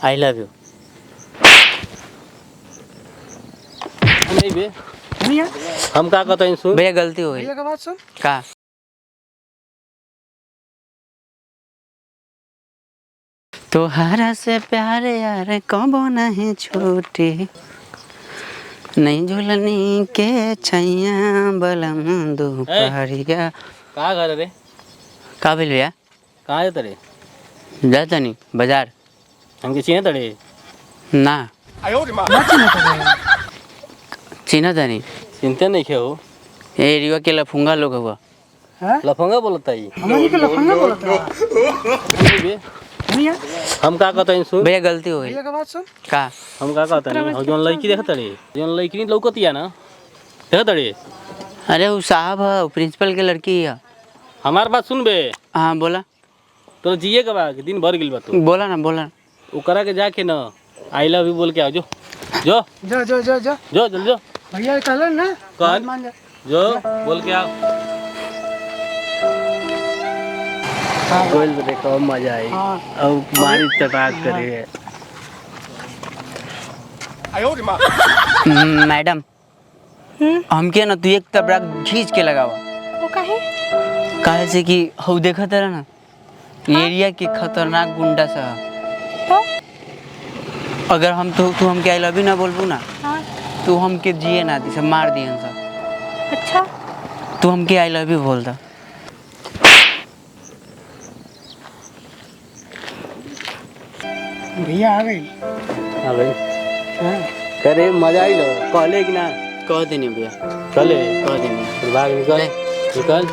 I love you. नहीं बे, नहीं है हम का कहते हैं सुन। भैया गलती हो गई। भैया का बात सुन। का तोहरा से प्यार यार कबो नहीं छूटे, नहीं झूलनी के छैया बलम दोपहरिया। का कर रे? का भेल भैया? कहाँ है तड़े? जाता नहीं बाजार हमके चिन्ह तड़े? ना ना चिन्ह तो चिन्ह था नहीं। चिंता नहीं खे हो। ये रिवा के लफूंगा लोग हुआ। है लफंगा बोलता ही। हमारी के लफंगा बोलता है। नहीं बे, नहीं है हम का कहते हैं सुन। भैया गलती हो गई। भैया का बात सुन। का हम का कहते हैं हम जोन लड़की देख तड़े, जोन लड़की नहीं लौकतिया ना देख तड़े। अरे वो साहब है, वो प्रिंसिपल के लड़की है। हमार बात सुन बे। हाँ बोला तो जिए के बा दिन भर गिल बा तू। बोला ना बोला ना। वो करा के जाके ना आई लव यू बोल के आओ। जो जो जा जा जा जा जो जल्दी जो भैया कहलन ना कौन? मान जा। जो बोल के आओ। बोल तो देखो मजा आई। हाँ अब मारी चटाक करे। मैडम हमके ना तू एक तबड़ा खींच के लगावा। वो काहे? काहे से कि हऊ देखा तेरा ना एरिया के खतरनाक गुंडा सा। तो अगर हम तू हमके आई लव यू ना बोलबू ना हाँ तू हमके जिए ना दी सब मार दियन सब। अच्छा तू हमके आई लव यू बोल दा। भैया आ गई। हाँ भाई करे मजा आई लो कहले कि ना? कह देनी भैया चले कह देनी। भाग निकल निकल।